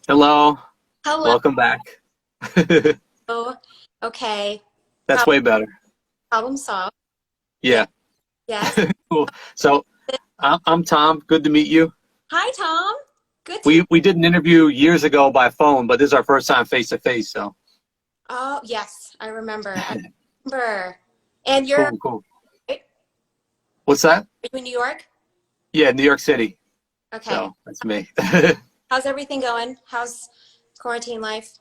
Hello, Hello. welcome back. Okay. That's Prob- way better. Problem solved. Yeah. Yeah, Yes. cool. So I'm Tom. Good to meet you. Hi, Tom. Good to. We did an interview years ago by phone, but this is our first time face to face. So Oh, yes. I remember. I remember. And you're cool, cool. are What's that? you in New York? Yeah, New York City. Okay. So that's me. How's everything going? How's quarantine life?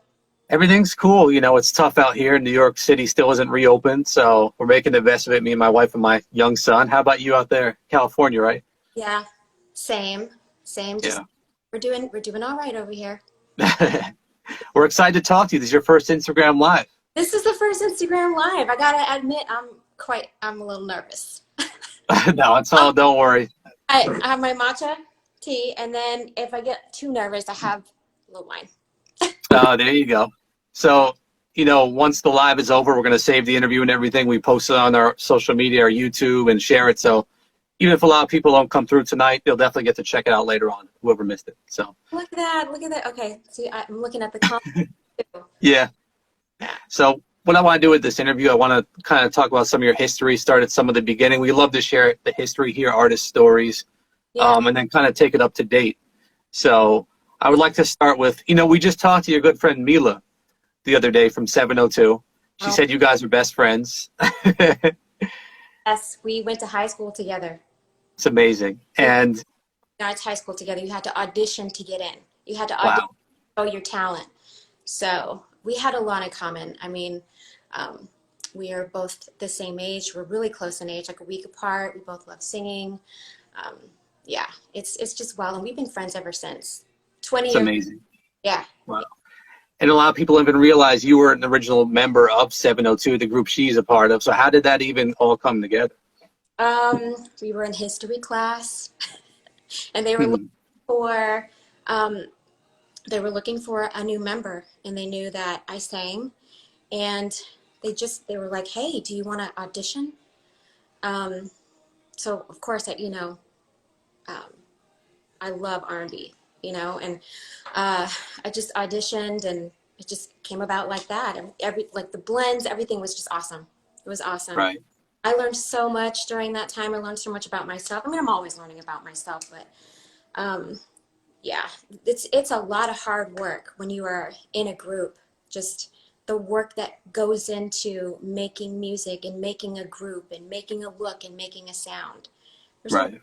Everything's cool. It's tough out here. New York City still isn't reopened, so we're making the best of it. Me and my wife and my young son. How about you out there, California? Right? Yeah. Same. Same. Just Yeah. we're doing all right over here. We're excited to talk to you. This is your first Instagram live. This is the first Instagram live. I gotta admit, I'm a little nervous. No, it's all. Don't worry. I have my matcha tea, and then if I get too nervous, I have a little wine. Oh, there you go. So, once the live is over, we're going to save the interview and everything. We post it on our social media, our YouTube, and share it. So, even if a lot of people don't come through tonight, they'll definitely get to check it out later on, whoever missed it. So, Look at that. Look at that. Okay. See, I'm looking at the comments too. yeah. So, what I want to do with this interview, I want to kind of talk about some of your history, start at some of the beginning. We love to share the history here, artist stories, Yeah. and then kind of take it up to date. So, I would like to start with, we just talked to your good friend Mila the other day from 702. She Oh, said you guys are best friends. yes. We went to high school together. It's amazing. And Not high school together. You had to audition to get in. You had to audition wow, to show your talent. So we had a lot in common. I mean, um, we are both the same age. We're really close in age, like a week apart. We both love singing. Um, yeah, it's just wild, and we've been friends ever since. 20 it's years. amazing. Yeah. Wow. And a lot of people don't even realize you were an original member of 702, the group she's a part of. So how did that even all come together? We were in history class, and they were looking Hmm. for um, a new member, and they knew that I sang, and they were like, "Hey, do you want to audition?" Um, so of course, um, I love R&B, and uh, I just auditioned, and it just came about like that. And like the blends, everything was just awesome. It was awesome. Right. I learned so much during that time. I learned so much about myself. I mean, I'm always learning about myself, but um, yeah, it's a lot of hard work when you are in a group. Just the work that goes into making music and making a group and making a look and making a sound. There's a lot Right.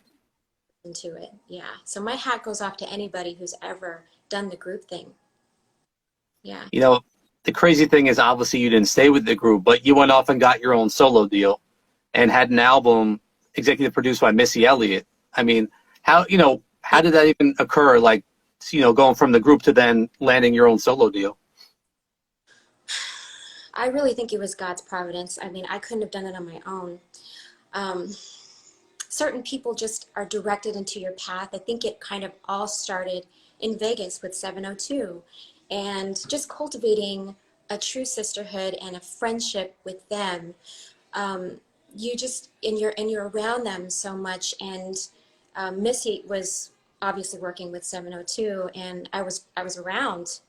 into it. Yeah. So my hat goes off to anybody who's ever done the group thing. Yeah. You know, the crazy thing is obviously you didn't stay with the group, but you went off and got your own solo deal and had an album executive produced by Missy Elliott. I mean, how did that even occur? Like, going from the group to then landing your own solo deal. I really think it was God's providence. I mean, I couldn't have done it on my own. Um, Certain people just are directed into your path. I think it kind of all started in Vegas with 702 and just cultivating a true sisterhood and a friendship with them. Um, you just and you're around them so much. And Missy was obviously working with 702, and I was around,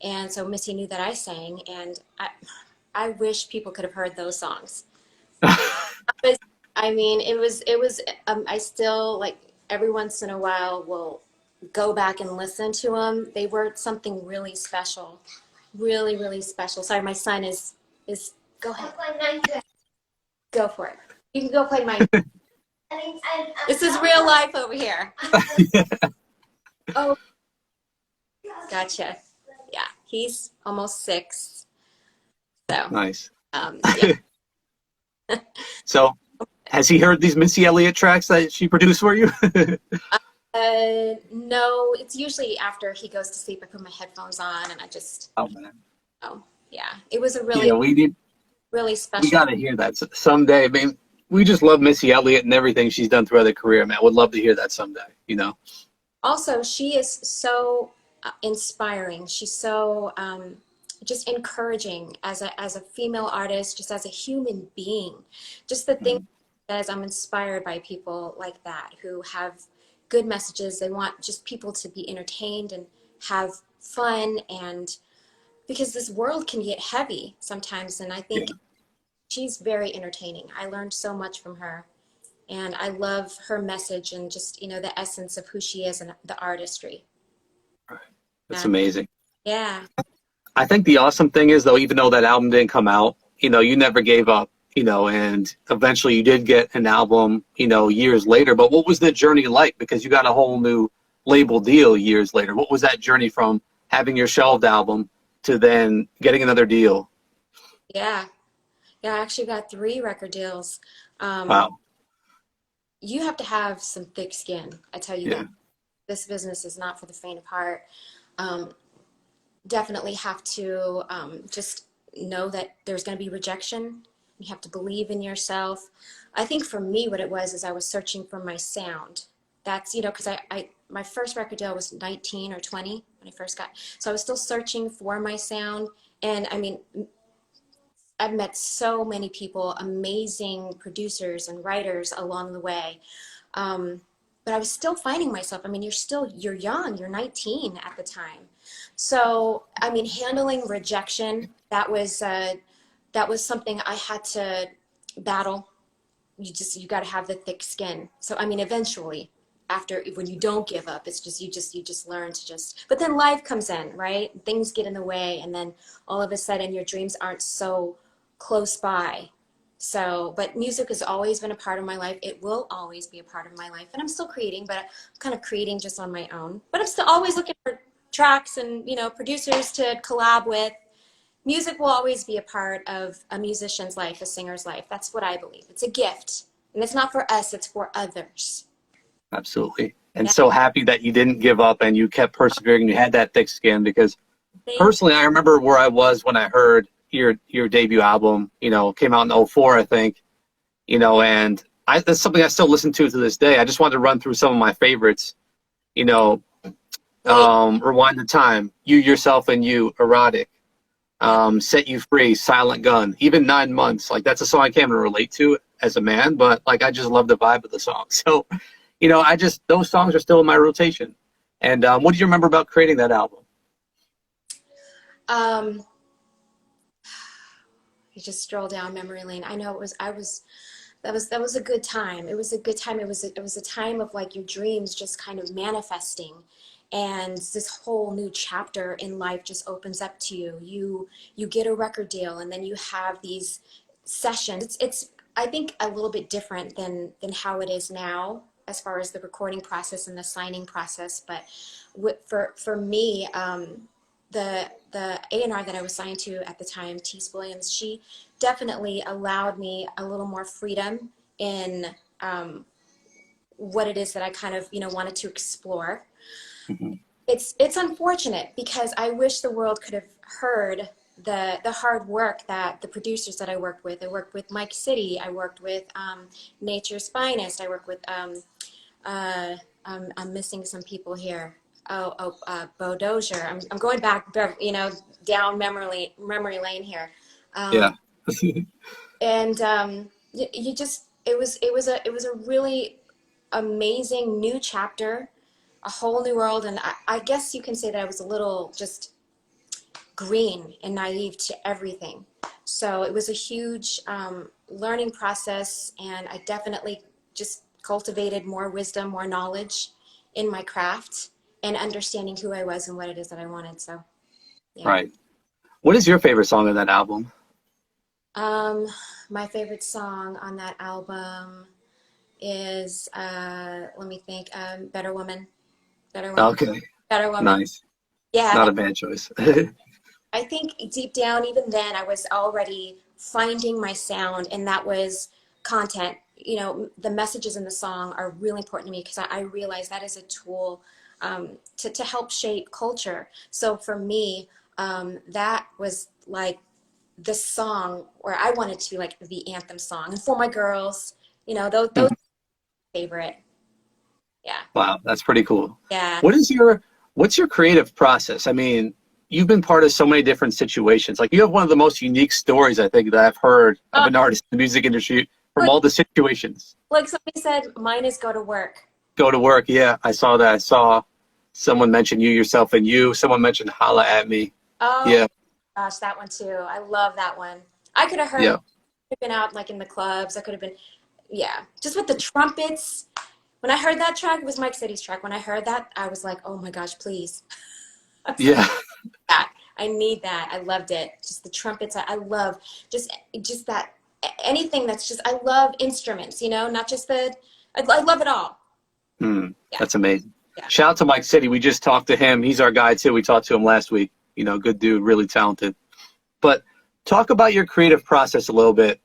and so Missy knew that I sang, and I wish people could have heard those songs. Was, I mean, it was, I still, like, every once in a while will go back and listen to them. They were something really special, really, really special. Sorry, my son is, go ahead, go for it. You can go play my, this is real life over here. Oh, gotcha. Yeah, he's almost 6. So, Nice. yeah. So has he heard these Missy Elliott tracks that she produced for you? No, it's usually after he goes to sleep. I put my headphones on and I just, Oh man. oh, yeah. It was a Yeah, really, we special. got to hear that someday. I mean, we just love Missy Elliott and everything she's done throughout her career, man. Would love to hear that someday. Also, she is so inspiring. She's so just encouraging as a female artist, just as a human being. Just the thing Mhm. that I'm inspired by people like that who have good messages. They want just people to be entertained and have fun, and because this world can get heavy sometimes, and I Yeah. think she's very entertaining. I learned so much from her, and I love her message and just, the essence of who she is and the artistry. Right. That's Yeah. amazing. Yeah. I think the awesome thing is, though, even though that album didn't come out, you never gave up, and eventually you did get an album, years later. But what was the journey like? Because you got a whole new label deal years later. What was that journey from having your shelved album to then getting another deal? Yeah. Yeah, I actually got 3 record deals. Um, Wow. you have to have some thick skin, I tell you Yeah. that. This business is not for the faint of heart. Um, Definitely have to just know that there's going to be rejection. You have to believe in yourself. I think for me, what it was is I was searching for my sound. That's, because my first record deal was 19 or 20 when I first got, so I was still searching for my sound. And I mean, I've met so many people, amazing producers and writers along the way. But I was still finding myself. I mean, you're young, you're 19 at the time. So, I mean, handling rejection, that was something I had to battle. You got to have the thick skin. So, I mean, eventually, after, when you don't give up, it's just you just learn to just, but then life comes in, right? Things get in the way, and then all of a sudden your dreams aren't so close by. So, but music has always been a part of my life. It will always be a part of my life, and I'm still creating, but I'm kind of creating just on my own. But I'm still always looking for tracks and, producers to collab with. Music will always be a part of a musician's life, a singer's life. That's what I believe. It's a gift, and it's not for us, it's for others. Absolutely. And Yeah. so happy that you didn't give up and you kept persevering and you had that thick skin, because Thank personally, I remember where I was when I heard your debut album, came out in '04, I think, and that's something I still listen to this day. I just wanted to run through some of my favorites, you know, Wait, Rewind the Time, You, Yourself, and You, Erotic, yeah. Set You Free, Silent Gun, even 9 Months. Like, that's a song I can't even relate to as a man, but like, I just love the vibe of the song. So, those songs are still in my rotation. And what do you remember about creating that album? Um, you just stroll down memory lane. I know that was a good time. It was a good time. It was a time of like your dreams just kind of manifesting, and this whole new chapter in life just opens up to you. You get a record deal, and then you have these sessions. It's I think a little bit different than how it is now as far as the recording process and the signing process. But for me, the A&R that I was signed to at the time, Tees Williams, she definitely allowed me a little more freedom in what it is that I kind of, wanted to explore. Mm-hmm. It's unfortunate because I wish the world could have heard the hard work that the producers that I worked with. I worked with Mike City. I worked with Nature's Finest. I worked with I'm missing some people here. Bo Dozier. I'm going back, down memory lane here. Yeah. And you just it was a really amazing new chapter, a whole new world, and I guess you can say that I was a little just green and naive to everything. So it was a huge learning process, and I definitely just cultivated more wisdom, more knowledge in my craft, and understanding who I was and what it is that I wanted. So yeah. Right. What is your favorite song on that album? Um, my favorite song on that album is let me think, Better Woman. Better Woman. Okay. Better Woman. Nice. Yeah, Not a bad choice. I think deep down, even then, I was already finding my sound, and that was content. The messages in the song are really important to me because I realize that is a tool to help shape culture. So for me, that was like the song where I wanted to be like the anthem song. And for my girls, those favorite. Yeah. Wow, that's pretty cool. Yeah. What's your creative process? I mean, you've been part of so many different situations. Like, you have one of the most unique stories I think that I've heard of an artist in the music industry from all the situations. Like somebody said, mine is go to work. Go to work. Yeah, I saw that. I saw Someone mentioned You, Yourself, and You. Someone mentioned Holla at Me. Oh Yeah, gosh, that one too. I love that one. I could have heard it. yeah, Could have been out like in the clubs. I could have been, yeah, just with the trumpets. When I heard that track, it was Mike City's track. When I heard that, I was like, oh my gosh, please. I was like, yeah, that. I need that. I loved it. Just the trumpets. I love just that anything that's just I love instruments, not just I love it all. Yeah. That's amazing. Yeah. Shout out to Mike City. We just talked to him. He's our guy too. We talked to him last week. Good dude, really talented. But talk about your creative process a little bit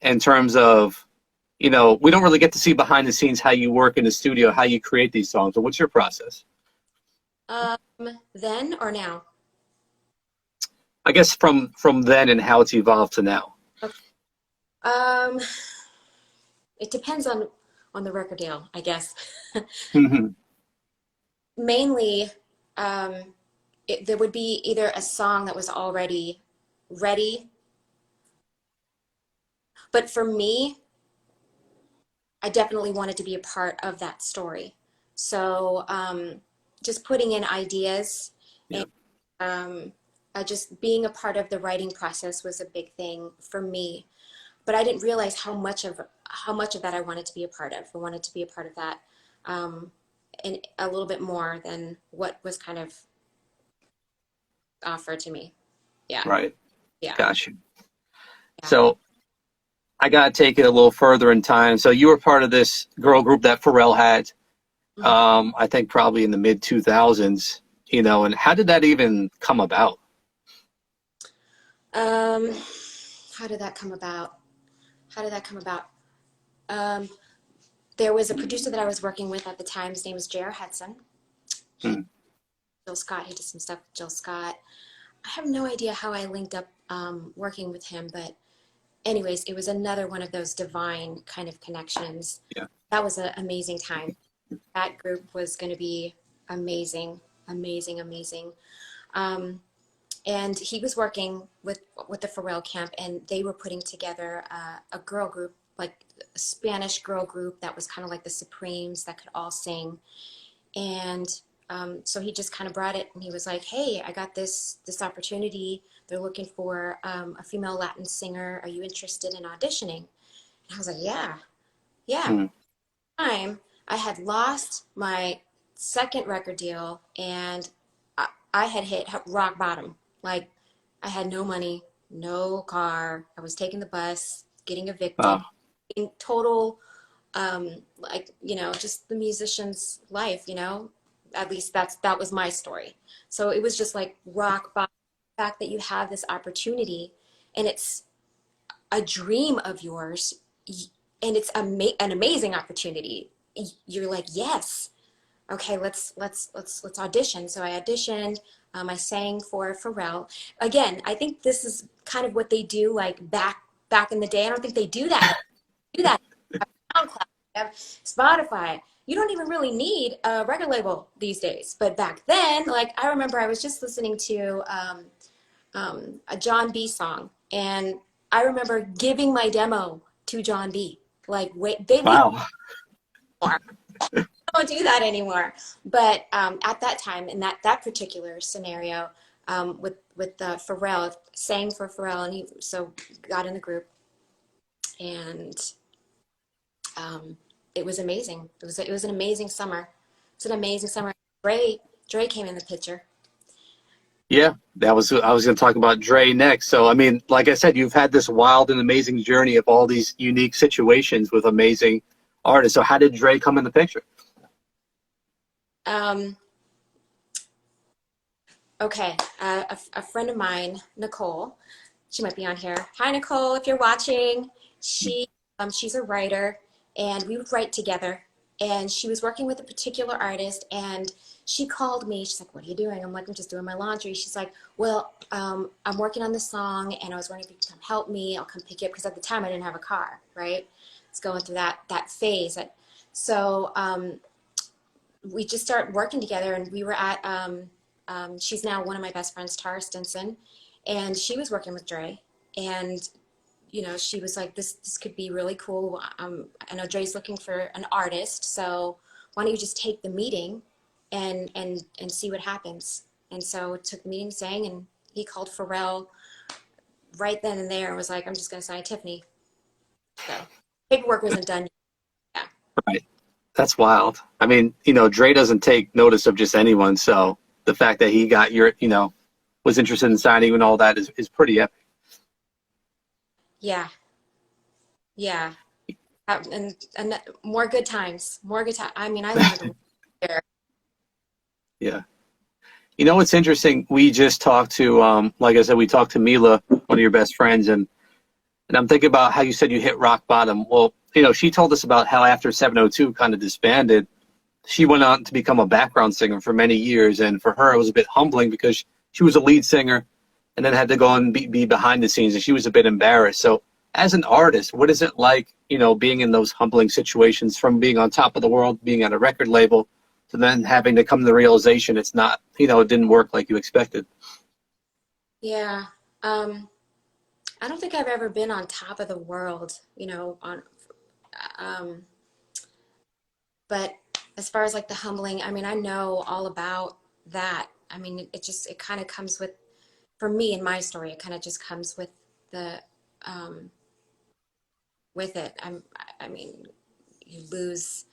in terms of, we don't really get to see behind the scenes how you work in the studio, how you create these songs. So what's your process? Then or now? I guess from then and how it's evolved to now. Okay. It depends on the record deal, I guess. Mainly, there would be either a song that was already ready, but for me, I definitely wanted to be a part of that story. So just putting in ideas Yeah. and just being a part of the writing process was a big thing for me. But I didn't realize how much of that I wanted to be a part of. I wanted to be a part of that, and a little bit more than what was kind of offered to me. Yeah, Right. yeah, Gotcha. yeah. So I got to take it a little further in time. So you were part of this girl group that Pharrell had, I think probably in the mid 2000s, and how did that even come about? Um, how did that come about? How did that come about? Um, there was a producer that I was working with at the time. His name was J.R. Hudson. He, Hmm. Jill Scott. He did some stuff with Jill Scott. I have no idea how I linked up working with him, but anyways, it was another one of those divine kind of connections. Yeah. That was an amazing time. That group was going to be amazing, amazing, amazing. And he was working with the Pharrell camp, and they were putting together a girl group, like a Spanish girl group that was kind of like the Supremes that could all sing. And so he just kind of brought it, and he was like, "Hey, I got this opportunity. They're looking for a female Latin singer. Are you interested in auditioning?" And I was like, "Yeah, yeah." Hmm. Time I had lost my second record deal, and I had hit rock bottom. Like I had no money, no car. I was taking the bus, getting evicted, Wow. in total, just the musician's life. At least that was my story. So it was just like rock bottom. The fact that you have this opportunity, and it's a dream of yours, and it's an amazing opportunity. You're like, yes, okay, let's audition. So I auditioned. I sang for Pharrell. Again, I think this is kind of what they do like back in the day. I don't think they do that. Do that. SoundCloud, you have Spotify. You don't even really need a record label these days. But back then, like I remember, I was just listening to a John B song, and I remember giving my demo to John B. Like, wait, they leave Wow. more. Don't do that anymore. But at that time, in that particular scenario, with Pharrell, sang for Pharrell, and he so got in the group, and it was amazing. It was an amazing summer. It's an amazing summer. Dre came in the picture. Yeah, I was going to talk about Dre next. So, I mean, like I said, you've had this wild and amazing journey of all these unique situations with amazing artists. So how did Dre come in the picture? Okay, a friend of mine, Nicole, she might be on here. Hi, Nicole, if you're watching. She's a writer, and we would write together. And she was working with a particular artist, and she called me. She's like, "What are you doing?" I'm like, "I'm just doing my laundry." She's like, "Well, I'm working on this song, and I was wondering if you could come help me. I'll come pick you up," because at the time I didn't have a car, right? It's going through that phase. So we just started working together, and we were at she's now one of my best friends, Tara Stinson, and she was working with Dre, and she was like, this could be really cool. I know Dre's looking for an artist, so why don't you just take the meeting and see what happens. And so it took the meeting saying, and he called Pharrell right then and there and was like, I'm just going to sign Tiffany. So paperwork wasn't done yet. Right. That's wild. I mean, Dre doesn't take notice of just anyone. So the fact that he got was interested in signing and all that is pretty epic. Yeah. Yeah. And more good times, I mean, I learned there. Yeah. What's interesting? We just talked to, like I said, we talked to Mila, one of your best friends, and I'm thinking about how you said you hit rock bottom. Well, she told us about how after 702 kind of disbanded, she went on to become a background singer for many years. And for her, it was a bit humbling because she was a lead singer and then had to go and be behind the scenes, and she was a bit embarrassed. So as an artist, what is it like, being in those humbling situations, from being on top of the world, being at a record label, to then having to come to the realization it's not, it didn't work like you expected? Yeah. I don't think I've ever been on top of the world, um, but as far as like the humbling, I mean, I know all about that. I mean, it kind of comes with, for me in my story, it kind of just comes with the, with it. I mean, you lose,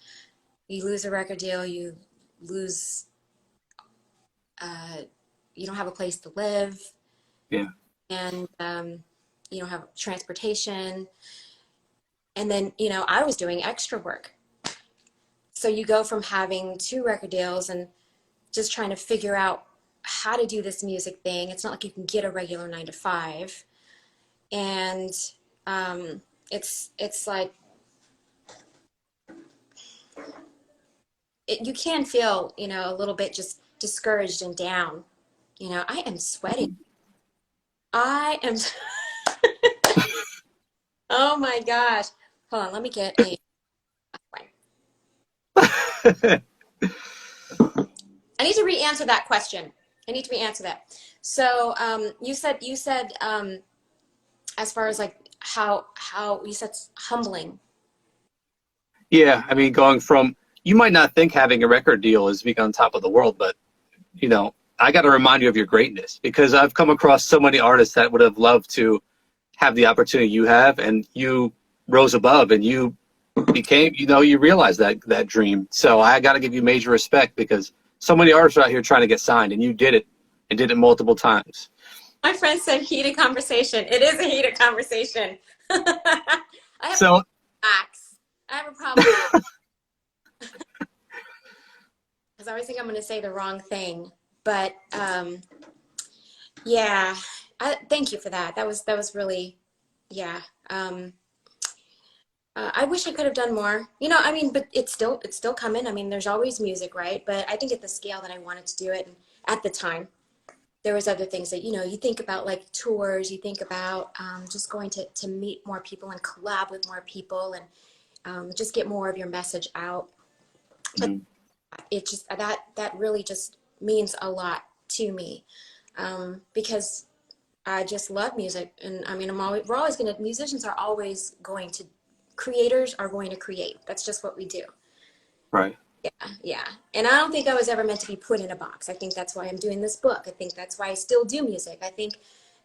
a record deal, you lose, uh, you don't have a place to live, Yeah. and you don't have transportation. And then, I was doing extra work. So you go from having 2 record deals and just trying to figure out how to do this music thing. It's not like you can get a regular 9 to 5. And it's like, you can feel, a little bit just discouraged and down. I am sweating. I am, oh my gosh. Hold on, let me get a, I need to re-answer that question. I need to re-answer that. So you said as far as like how you said humbling. Yeah. I mean, going from, you might not think having a record deal is being on top of the world, but, I got to remind you of your greatness, because I've come across so many artists that would have loved to have the opportunity you have, and you rose above and you became, you realized that dream. So I got to give you major respect, because so many artists are out here trying to get signed, and you did it, and did it multiple times. My friend said heated conversation. It is a heated conversation. I have So facts. I have a problem because I always think I'm going to say the wrong thing. But yeah, thank you for that. That was really, yeah. I wish I could have done more. I mean, but it's still coming. I mean, there's always music, right? But I think at the scale that I wanted to do it, and at the time, there was other things that, you think about, like tours, you think about just going to meet more people and collab with more people, and just get more of your message out. But it just, that really just means a lot to me, because I just love music. And I mean, musicians are always going to, creators are going to create. That's just what we do. right. Yeah, yeah. And I don't think I was ever meant to be put in a box. I think that's why I'm doing this book. I think that's why I still do music. I think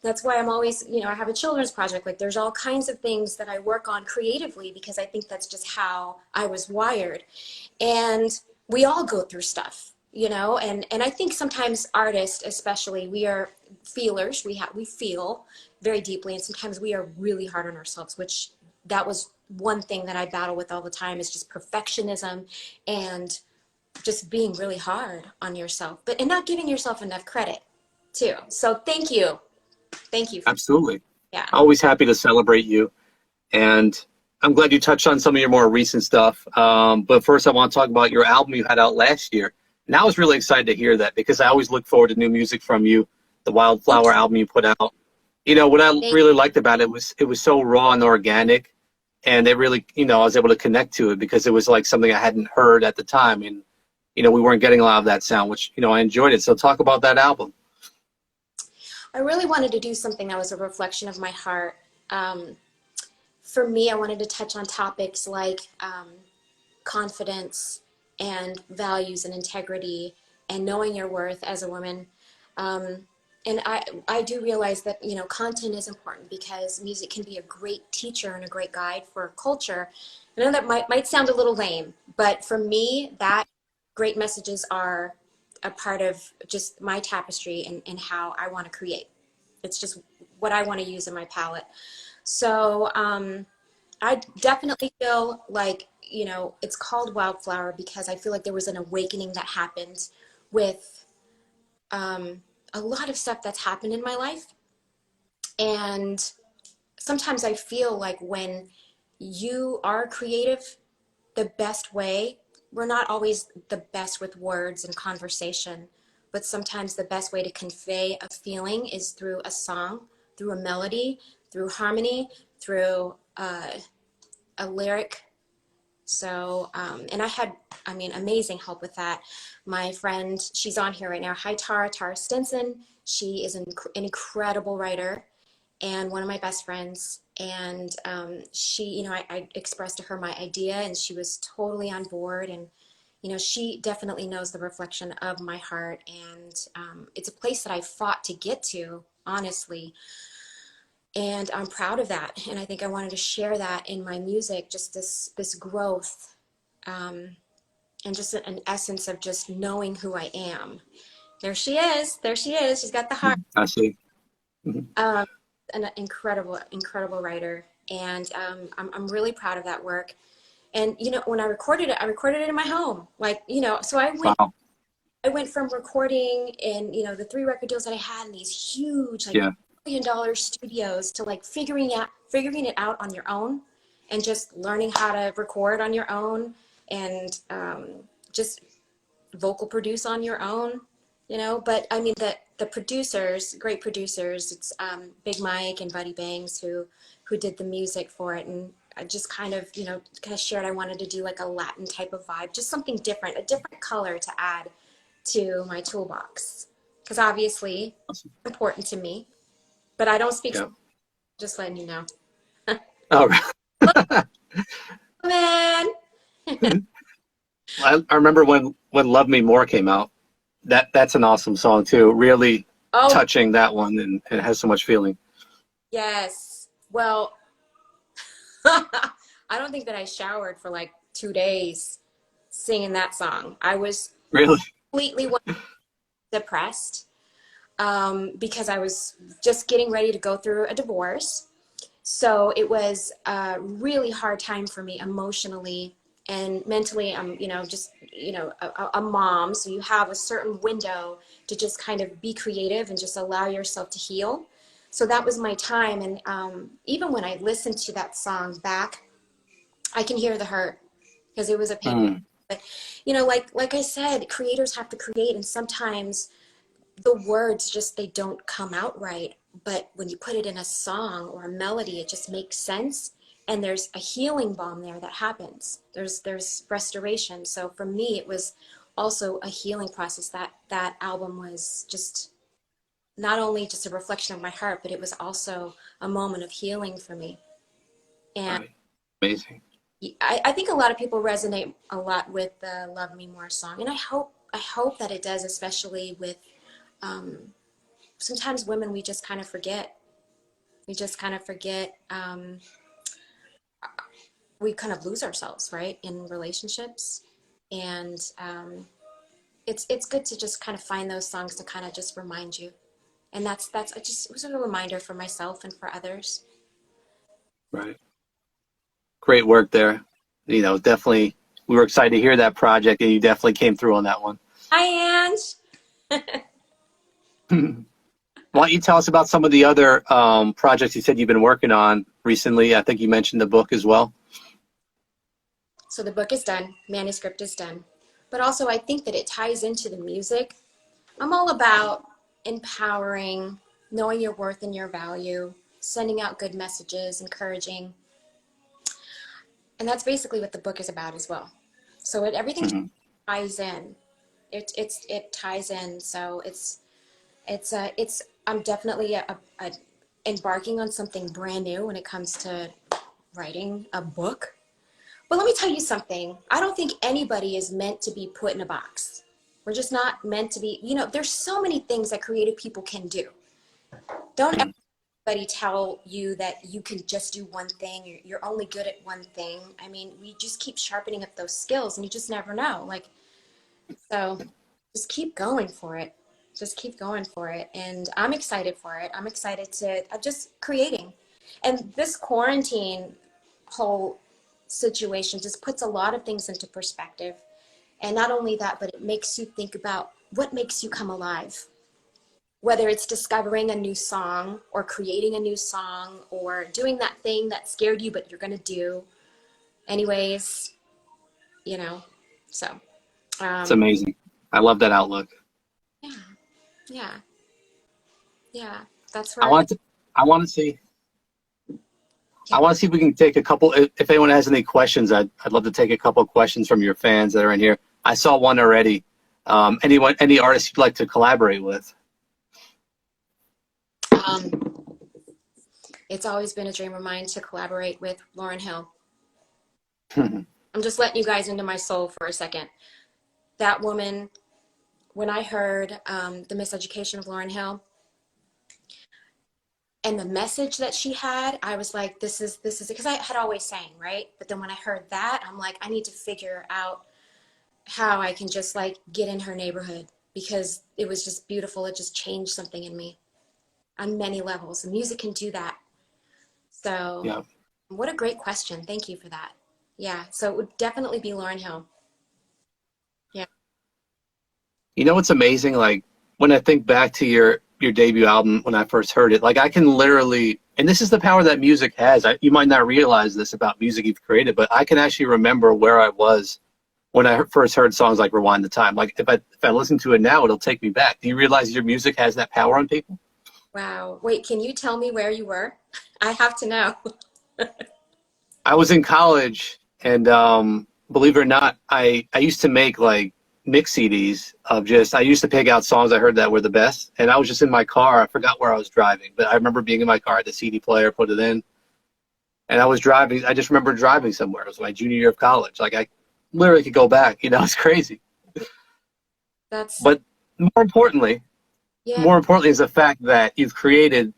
that's why I'm always, I have a children's project. Like, there's all kinds of things that I work on creatively, because I think that's just how I was wired. And we all go through stuff, and I think sometimes artists, especially, we are feelers. We feel very deeply, and sometimes we are really hard on ourselves, which, that was one thing that I battle with all the time, is just perfectionism and just being really hard on yourself, and not giving yourself enough credit too. So thank you for, Absolutely. yeah. Always happy to celebrate you. And I'm glad you touched on some of your more recent stuff. But first, I want to talk about your album you had out last year. And I was really excited to hear that, because I always look forward to new music from you. The Wildflower album you put out. What I really liked about it was so raw and organic, and it really, I was able to connect to it, because it was like something I hadn't heard at the time, and we weren't getting a lot of that sound, which I enjoyed it. So talk about that album. I really wanted to do something that was a reflection of my heart. For me, I wanted to touch on topics like confidence and values and integrity, and knowing your worth as a woman. And I do realize that, you know, content is important because music can be a great teacher and a great guide for culture. I know that might sound a little lame, but for me, that great messages are a part of just my tapestry and how I want to create. It's just what I want to use in my palette. So I definitely feel like, you know, it's called Wildflower because I feel like there was an awakening that happened with a lot of stuff that's happened in my life. And sometimes I feel like when you are creative, the best way, we're not always the best with words and conversation, but sometimes the best way to convey a feeling is through a song, through a melody, through harmony, through a lyric. So, and I had, I mean, amazing help with that. My friend, she's on here right now. Hi, Tara Stinson. She is an incredible writer and one of my best friends. And she, you know, I expressed to her my idea and she was totally on board. And, you know, she definitely knows the reflection of my heart. And it's a place that I fought to get to, honestly. And I'm proud of that. And I think I wanted to share that in my music, just this growth, and just an essence of just knowing who I am. There she is. There she is. She's got the heart. I see. Mhm. An incredible writer. And I'm really proud of that work. And, you know, when I recorded it in my home. Like, you know, so Wow. I went from recording in, you know, the 3 record deals that I had in these huge, like, Yeah. $1 million studios to like figuring it out on your own and just learning how to record on your own and just vocal produce on your own, you know. But I mean, the producers, great producers, it's Big Mike and Buddy Bangs who did the music for it. And I just kind of, you know, kind of shared I wanted to do like a Latin type of vibe, just something different, a different color to add to my toolbox, because obviously Awesome. it's important to me, but I don't speak, Yeah. just letting you know. Oh, Man. I remember when Love Me More came out. That's an awesome song too. Really Oh, touching, that one, and it has so much feeling. yes. Well, I don't think that I showered for like 2 days singing that song. I was Really. completely depressed because I was just getting ready to go through a divorce. So it was a really hard time for me emotionally and mentally. I'm, you know, just, you know, a mom. So you have a certain window to just kind of be creative and just allow yourself to heal. So that was my time. And even when I listened to that song back, I can hear the hurt because it was a pain. Mm. But, you know, like I said, creators have to create. And sometimes the words just, they don't come out right, but when you put it in a song or a melody, it just makes sense, and there's a healing balm there that happens. There's restoration. So for me, it was also a healing process. That album was just not only just a reflection of my heart, but it was also a moment of healing for me. And Right. Amazing. I think a lot of people resonate a lot with the Love Me More song, and I hope that it does, especially with sometimes women, we just kind of forget. We just kind of forget. We kind of lose ourselves, right, in relationships, and it's good to just kind of find those songs to kind of just remind you. And that's it was a reminder for myself and for others. Right. Great work there. You know, definitely, we were excited to hear that project, and you definitely came through on that one. Hi, Ange. Why don't you tell us about some of the other projects you said you've been working on recently? I think you mentioned the book as well. So the book is done, manuscript is done, but also I think that it ties into the music. I'm all about empowering, knowing your worth and your value, sending out good messages, encouraging. And that's basically what the book is about as well. So everything Hmm. ties in. It ties in. So it's I'm definitely a embarking on something brand new when it comes to writing a book. But let me tell you something. I don't think anybody is meant to be put in a box. We're just not meant to be, you know, there's so many things that creative people can do. Don't Mm. everybody tell you that you can just do one thing, you're only good at one thing. I mean, we just keep sharpening up those skills and you just never know. Like, so just keep going for it. Just keep going for it. And I'm excited for it. I'm excited to, I'm just creating. And this quarantine whole situation just puts a lot of things into perspective. And not only that, but it makes you think about what makes you come alive. Whether it's discovering a new song or creating a new song or doing that thing that scared you, but you're going to do anyways, you know. So, It's um, amazing. I love that outlook. yeah, yeah, yeah. That's I where, want to, I want to see, yeah. I want to see if we can take a couple. If anyone has any questions, I'd love to take a couple of questions from your fans that are in here. I saw one already. Any artists you'd like to collaborate with? Um, it's always been a dream of mine to collaborate with Lauryn Hill. I'm just letting you guys into my soul for a second. That woman, when I heard The Miseducation of Lauryn Hill and the message that she had, I was like, this is because I had always sang, right? But then when I heard that, I'm like, I need to figure out how I can just like get in her neighborhood because it was just beautiful. It just changed something in me on many levels. And music can do that. So, Yeah. what a great question. Thank you for that. Yeah, so it would definitely be Lauryn Hill. Yeah. You know what's amazing? Like when I think back to your debut album when I first heard it, like I can literally, and this is the power that music has. You might not realize this about music you've created, but I can actually remember where I was when I first heard songs like Rewind the Time. Like if I listen to it now, it'll take me back. Do you realize your music has that power on people? Wow. Wait, can you tell me where you were? I have to know. I was in college, and believe it or not, I used to make like mix CDs of just I used to pick out songs I heard that were the best, and I was just in my car. I forgot where I was driving, but I remember being in my car, at the CD player, put it in, and I was driving. I just remember driving somewhere. It was my junior year of college. Like I literally could go back. You know, it's crazy. That's, But more importantly, yeah, more importantly is the fact that you've created,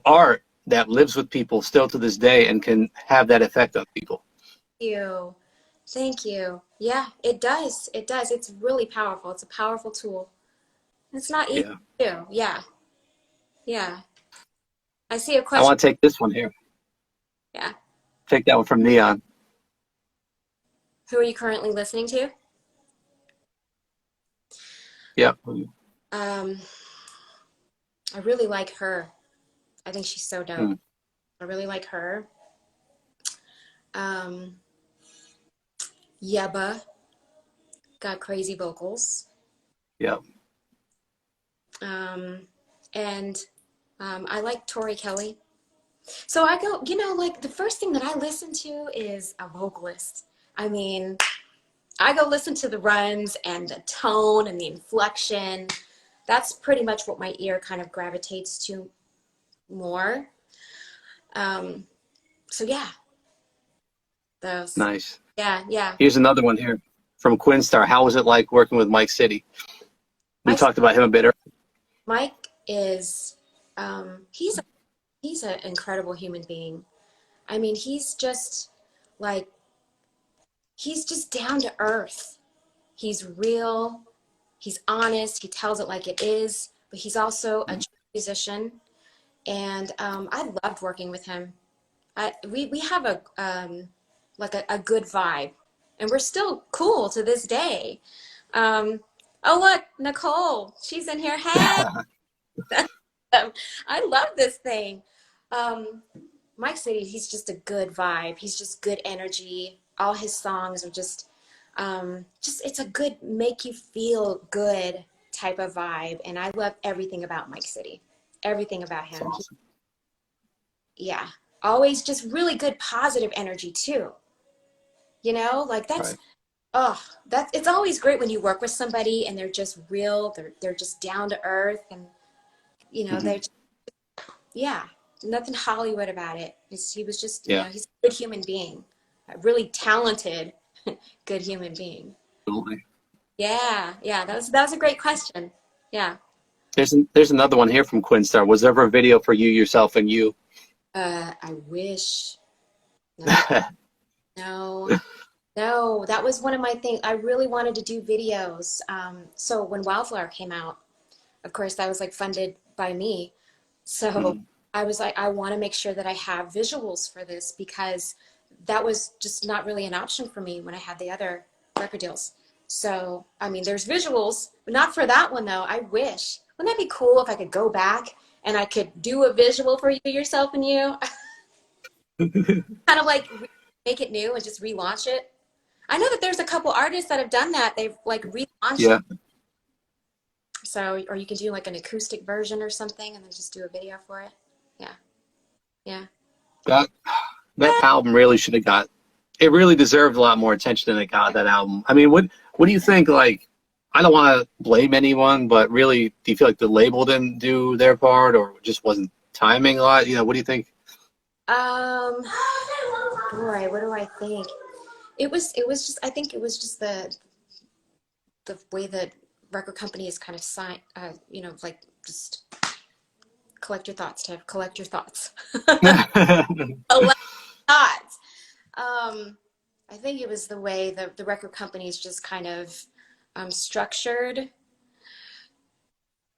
art that lives with people still to this day and can have that effect on people. thank you. Thank you. Yeah, it does. It does. It's really powerful. It's a powerful tool. It's not easy Yeah. to do. Yeah. Yeah. I see a I question. want to take this one here. Yeah. Take that one from Neon. Who are you currently listening to? Yep. Um, I really like her. I think she's so dope. Mm. I really like her. Um, Yeba got crazy vocals. Yep. Um, and I like Tori Kelly. So I go, like the first thing that I listen to is a vocalist. I mean, I go listen to the runs and the tone and the inflection. That's pretty much what my ear kind of gravitates to more. Um, so yeah, those. Nice. Yeah, yeah. Here's another one here from Quinstar. How was it like working with Mike City? We Mike, talked about him a bit earlier. Mike is, he's an incredible human being. I mean, like, he's just down to earth. He's real. He's honest. He tells it like it is. But he's also a musician, and I loved working with him. We have a good vibe, and we're still cool to this day. Um, oh look, Nicole, she's in here. Hey, I love this thing. Um, Mike City, he's just a good vibe. He's just good energy. All his songs are just it's a good make you feel good type of vibe. And I love everything about Mike City. Everything about That's him. awesome. Yeah. Always just really good positive energy too. Like Right. that's it's always great when you work with somebody and they're just real, they're just down to earth and Hmm. they're yeah, nothing Hollywood about it. He was just, Yeah. he's a good human being, a really talented, good human being. Absolutely. Yeah, yeah, that was a great question. Yeah. There's another one here from Quinstar. Was there ever a video for you, yourself, and you? I wish. No, no, no. That was one of my things. I really wanted to do videos. So when Wildflower came out, of course, that was like funded by me. So Mm, I was like, I want to make sure that I have visuals for this because that was just not really an option for me when I had the other record deals. So, I mean, there's visuals, but not for that one though. I wish. Wouldn't that be cool if I could go back and I could do a visual for you, yourself, and you? Kind of like make it new and just relaunch it. I know that there's a couple artists that have done that. They've like relaunched it. yeah, So, or you can do like an acoustic version or something and then just do a video for it. Yeah. Yeah. that that album really should have got. It really deserved a lot more attention than it got. That album. I mean, what do you think? Like, I don't want to blame anyone, but really, do you feel like the label didn't do their part, or just wasn't timing a lot? You know, what do you think? Um, boy, what do I think? It was just I think it was just the way that record companies kind of sign like just collect your thoughts, Tiff, collect your thoughts. Collect thoughts. I think it was the way the record companies just kind of structured.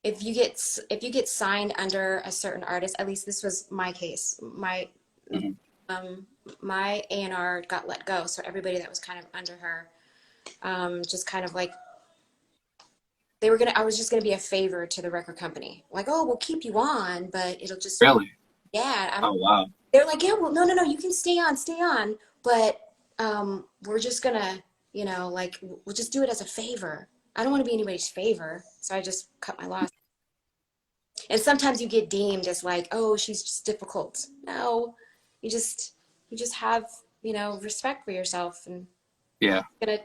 If you get signed under a certain artist, at least this was my case. Mhm. Um, my A&R got let go, so everybody that was kind of under her, just kind of like I was just gonna be a favor to the record company. Like, oh, we'll keep you on, but it'll just, Really? yeah. Oh wow. They're like, yeah, well, no, no, no, you can stay on, but we're just gonna, like, we'll just do it as a favor. I don't want to be anybody's favor, so I just cut my loss. And sometimes you get deemed as like, oh, she's just difficult. No, you just you just have, respect for yourself and Yeah. gonna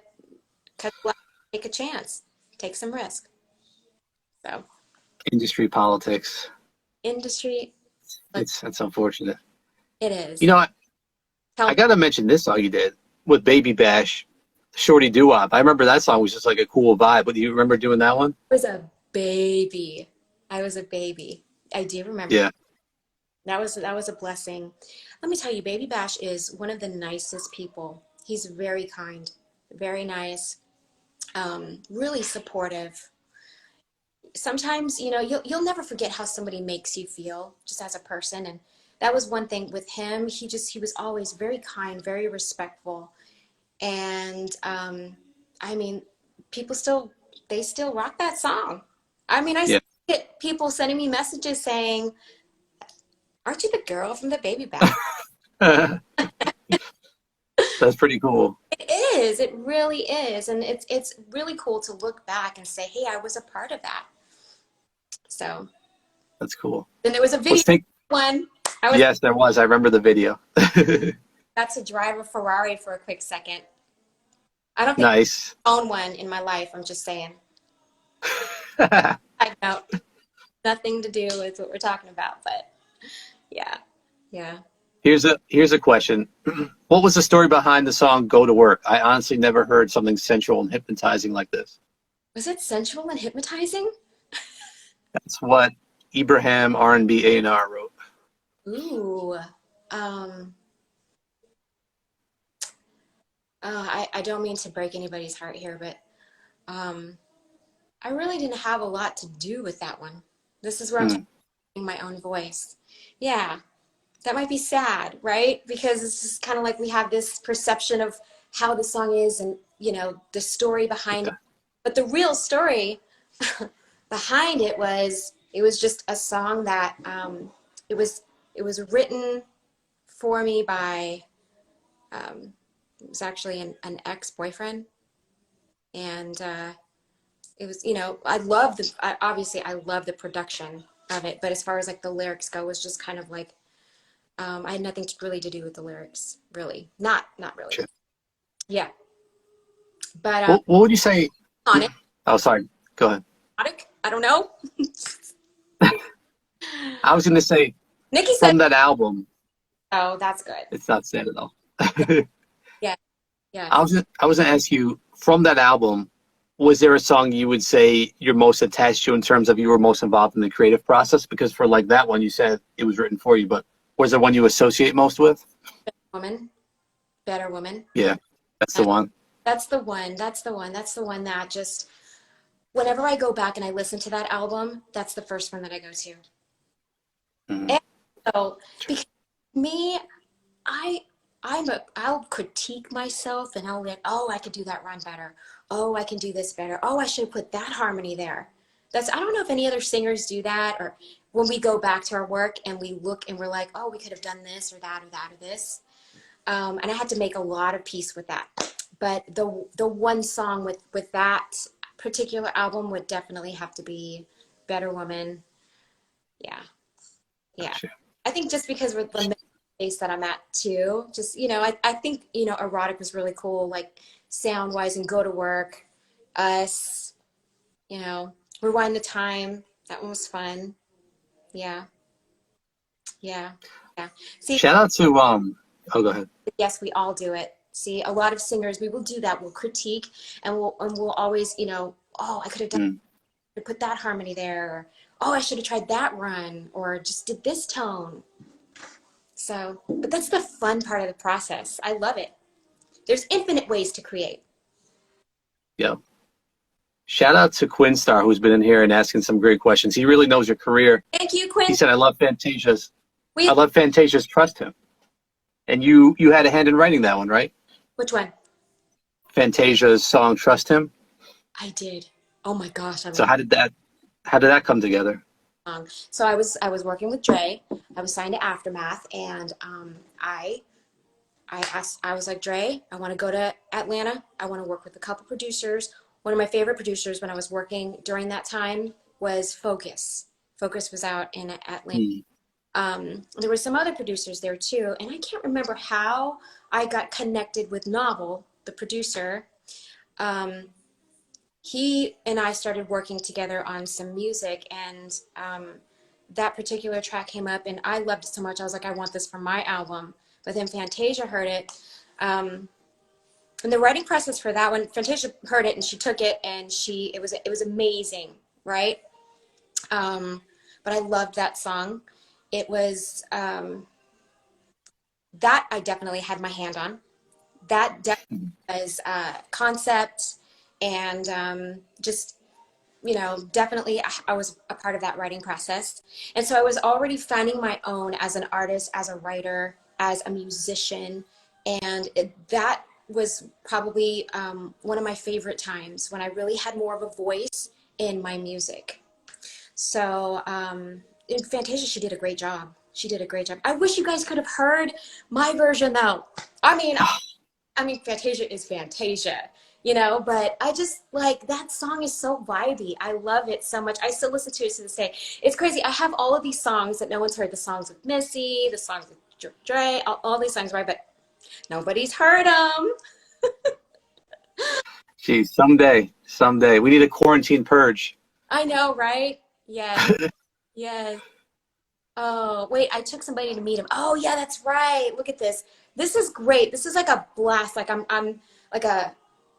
cut the loss, take a chance, take some risk. So Industry politics. industry, like It's unfortunate. it You is. know, Tell I me, gotta mention this song you did with Baby Bash, Shorty Doo Wop. I remember that song was just like a cool vibe. But do you remember doing that one? I was a baby. I was a baby. I do remember that. Yeah. That was a blessing. Let me tell you, Baby Bash is one of the nicest people. He's very kind, very nice, really supportive. Sometimes, you'll never forget how somebody makes you feel just as a person. And that was one thing with him. He was always very kind, very respectful. And I mean, people they still rock that song. I mean, I Yeah. still get people sending me messages saying, "Aren't you the girl from the Baby Bash?" That's pretty cool. It is. It really is, and it's really cool to look back and say, "Hey, I was a part of that." So That's cool. then there was a Let's video think. one. I was Yes, there was. I remember the video. got to drive a Ferrari for a quick second. I don't think Nice. I own one in my life. I'm just saying. I know nothing to do with what we're talking about, but yeah, yeah. Here's a question. What was the story behind the song "Go to Work"? I honestly never heard something sensual and hypnotizing like this. Was it sensual and hypnotizing? That's what Ibrahim R&B A&R wrote. Ooh. Um, I don't mean to break anybody's heart here, but um, I really didn't have a lot to do with that one. This is where I'm Hmm. talking my own voice. Yeah, that might be sad, right? Because it's just kind of like we have this perception of how the song is and, the story behind it. But the real story behind it was just a song that it was it was written for me by it was actually an ex-boyfriend, and it was, obviously I love the production of it, but as far as like the lyrics go, it was just kind of like I had nothing really to do with the lyrics, really, not really. Sure. Yeah, but What would you say? on it, Oh, sorry. Go ahead. I don't know. I was going to say Nikki said, from that album. "Oh, that's good." It's not sad at all. Yeah, yeah. I was going to ask you from that album. was there a song you would say you're most attached to in terms of you were most involved in the creative process? Because for like that one, you said it was written for you, but was there one you associate most with? Woman, Better Woman. Yeah, that's the one. That's the one. That's the one. That's the one that just, whenever I go back and I listen to that album, that's the first one that I go to. Mhm. And so, because me, I I'll critique myself and I'll be like, oh, I could do that run better. Oh, I can do this better. Oh, I should have put that harmony there. I don't know if any other singers do that, or when we go back to our work and we look and we're like, oh, we could have done this or that or that or this. And I had to make a lot of peace with that. But the one song with that particular album would definitely have to be Better Woman. Yeah. Yeah. Gotcha. I think just because we're the space that I'm at too, just, I think, Erotic was really cool, like sound wise, and Go to Work, Us, Rewind the Time. That one was fun. Yeah. Yeah. Yeah. See, Shout out to oh, go ahead. yes, we all do it. See, a lot of singers, we will do that. We'll critique and we'll always, oh, I could have done, put that harmony there, or oh, I should have tried that run, or just did this tone. So, but that's the fun part of the process. I love it. There's infinite ways to create. Yeah. Shout out to Quinstar, who's been in here and asking some great questions. He really knows your career. Thank you, He Quinn. said, I love Fantasia's Trust Him. And you had a hand in writing that one, right? Which one? Fantasia's song Trust Him. I did. Oh my gosh, I So love how did that come together? that song. So I was working with Dre. I was signed to Aftermath, and I was like, Dre, I want to go to Atlanta. I want to work with a couple producers. One of my favorite producers when I was working during that time was Focus. Focus was out in Atlanta. There were some other producers there too, and I can't remember how I got connected with Novel, the producer. He and I started working together on some music, and that particular track came up, and I loved it so much. I was like, I want this for my album. But then Fantasia heard it. And the writing process for that one, Fantasia heard it and she took it, and it was amazing, right? But I loved that song. It was that I definitely had my hand on. That definitely was concept, and just, definitely I was a part of that writing process. And so I was already finding my own as an artist, as a writer, as a musician. And that was probably one of my favorite times when I really had more of a voice in my music. So in Fantasia, she did a great job. She did a great job. I wish you guys could have heard my version though. I mean, Fantasia is Fantasia, but I just like that song is so vibey. I love it so much. I still listen to it to this day. It's crazy. I have all of these songs that no one's heard, the songs with Missy, the songs with Dre, all these songs, right? But nobody's heard them. Geez, someday. We need a quarantine purge. I know, right? Yes. Yes. Oh, wait, I took somebody to meet him. Oh, yeah, that's right. Look at this. This is great. This is like a blast. Like I'm like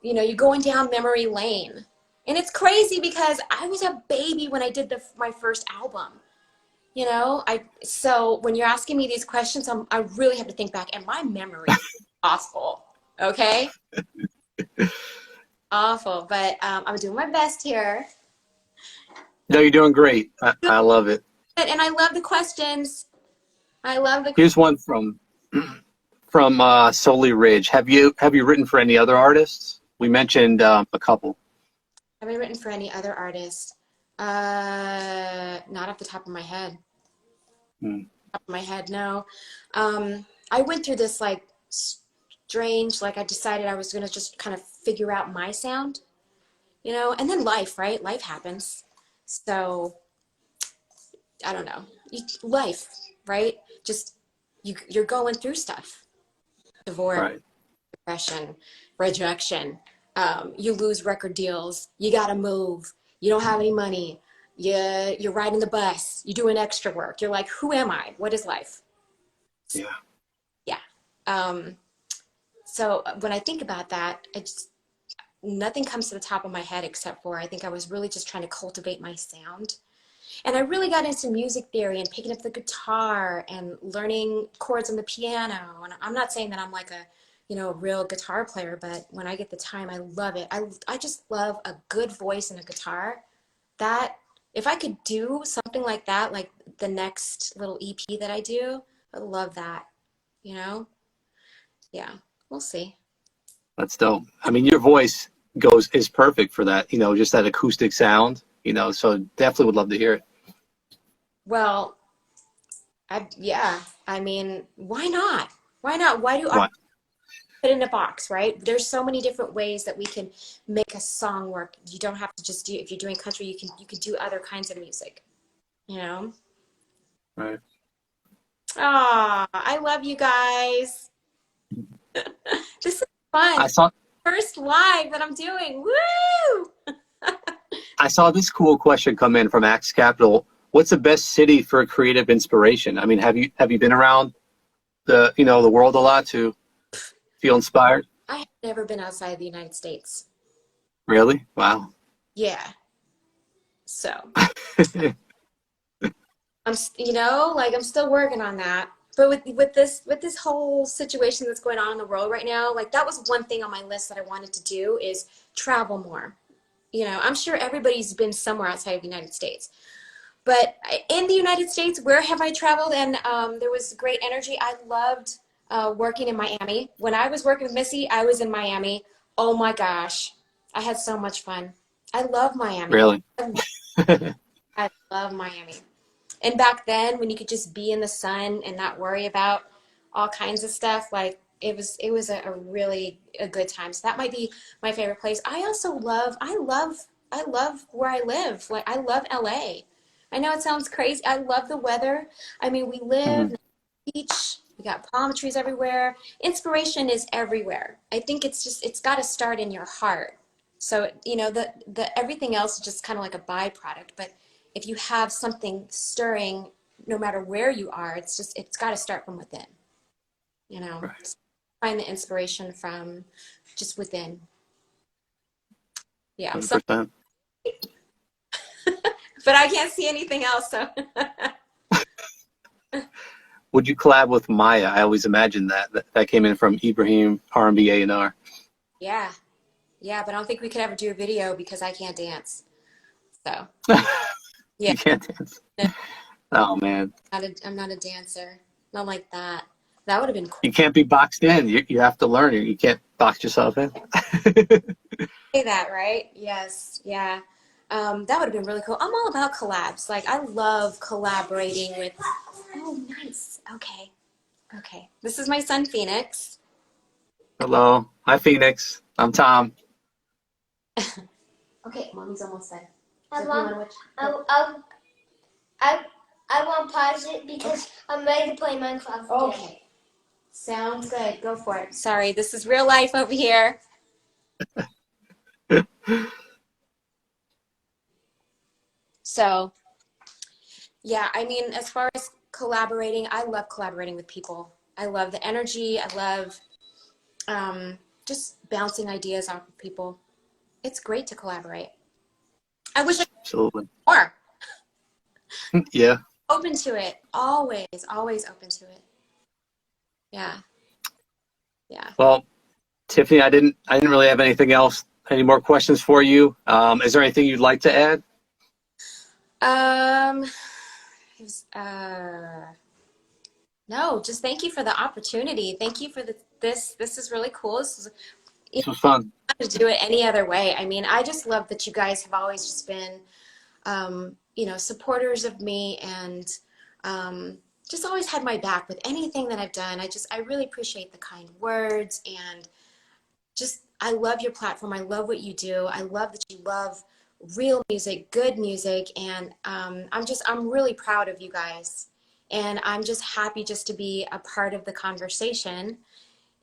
you're going down memory lane. And it's crazy because I was a baby when I did my first album. So when you're asking me these questions, I really have to think back, and my memory is awful. Okay? Awful, but I'm doing my best here. No, you're doing great. I love it. And I love the questions. I love the. Here's one from Solely Ridge. Have you written for any other artists? We mentioned a couple. Have I written for any other artists? Not off the top of my head. Top of my head, no. I went through this like strange, like I decided I was gonna just kind of figure out my sound, and then life, right? Life happens. So I don't know. Life, right? Just you're going through stuff. Divorce, Right. depression, rejection. You lose record deals. You gotta move. You don't have any money. You're riding the bus. You're doing extra work. You're like, who am I? What is life? Yeah. Yeah. So when I think about that, nothing comes to the top of my head except for I think I was really just trying to cultivate my sound. And I really got into music theory and picking up the guitar and learning chords on the piano. And I'm not saying that I'm like a, a real guitar player, but when I get the time, I love it. I just love a good voice and a guitar. That, if I could do something like that, like the next little EP that I do, I love that, you know? Yeah, we'll see. That's dope. I mean, your voice is perfect for that, just that acoustic sound, so definitely would love to hear it. Well, yeah, I mean, why not? Why not? Why do What? put it in a box, right? There's so many different ways that we can make a song work. You don't have to just do, if you're doing country, you can do other kinds of music, you know? Right. Ah, I love you guys. This is I fun. saw First live that I'm doing. Woo! I saw this cool question come in from Axe Capital. What's the best city for creative inspiration? I mean, have you been around the world a lot to feel inspired? I have never been outside the United States. Really? Wow. Yeah. So I'm still working on that. But with this whole situation that's going on in the world right now, like that was one thing on my list that I wanted to do is travel more. I'm sure everybody's been somewhere outside of the United States. But in the United States, where have I traveled? And there was great energy. I loved working in Miami. When I was working with Missy, I was in Miami. Oh my gosh. I had so much fun. I love Miami. Really? I love Miami. And back then, when you could just be in the sun and not worry about all kinds of stuff, like it was a really a good time. So that might be my favorite place. I love where I live. Like I love LA. I know it sounds crazy. I love the weather. I mean, we live Mhm. near the beach. We got palm trees everywhere. Inspiration is everywhere. I think it's got to start in your heart. So, the everything else is just kind of like a byproduct, but if you have something stirring, no matter where you are, it's got to start from within, you know. Right. Find the inspiration from just within. Yeah. So, 100%. but I can't see anything else. So, Would you collab with Maya? I always imagined that came in from Ibrahim R&B A&R. yeah, yeah. But I don't think we could ever do a video because I can't dance. So, yeah, You can't dance. Oh man, I'm not a dancer. Not like that. That would have been cool. you can't be boxed in. You have to learn it. You can't box yourself in. Say that, right? Yes, yeah. That would have been really cool. I'm all about collabs. Like I love collaborating with. Oh, nice. Okay, okay. This is my son Phoenix. Hello, hi Phoenix. I'm Tom. Okay, mommy's almost done. I So want, I, I want to pause it because I'm ready to play Minecraft again. Okay, sounds good. Go for it. Sorry, this is real life over here. So, yeah, I mean, as far as collaborating, I love collaborating with people. I love the energy. I love just bouncing ideas off of people. It's great to collaborate. I wish I could Absolutely. do more. Yeah. Open to it. Always, always open to it. Yeah, yeah. Well, Tiffany, I didn't really have anything else. Any more questions for you? Is there anything you'd like to add? Um, it was, no, just thank you for the opportunity. Thank you for this. This is really cool. This is, This was fun. to do it any other way. I mean, I just love that you guys have always just been, supporters of me and just always had my back with anything that I've done. I really appreciate the kind words and just, I love your platform. I love what you do. I love that you love real music, good music. And I'm really proud of you guys. And I'm just happy just to be a part of the conversation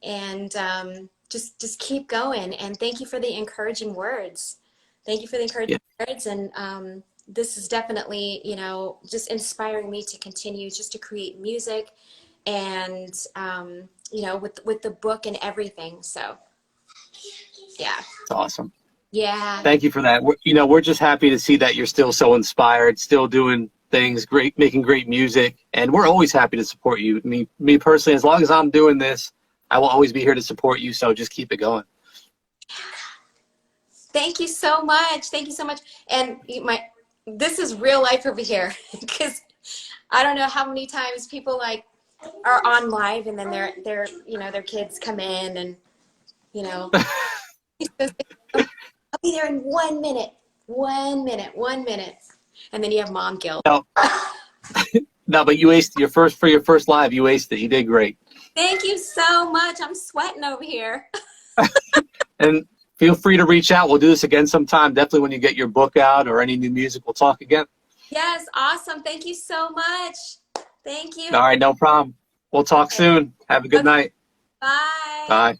and just keep going. And thank you for the encouraging words. Thank you for the Yeah. encouraging words. And this is definitely, just inspiring me to continue just to create music and, with the book and everything. So Yeah. It's awesome. Yeah. Thank you for that. We're just happy to see that you're still so inspired, still doing things great, making great music, and we're always happy to support you. Me personally, as long as I'm doing this, I will always be here to support you. So just keep it going. Thank you so much. Thank you so much. And this is real life over here, because I don't know how many times people like are on live and then their kids come in and I'll be there in 1 minute, 1 minute, 1 minute, and then you have mom guilt. No, but you aced your first live. You aced it. You did great. Thank you so much. I'm sweating over here. And feel free to reach out. We'll do this again sometime. Definitely when you get your book out or any new music, we'll talk again. Yes, awesome. Thank you so much. Thank you. All right, no problem. We'll talk soon. Have a good night. Bye. Bye.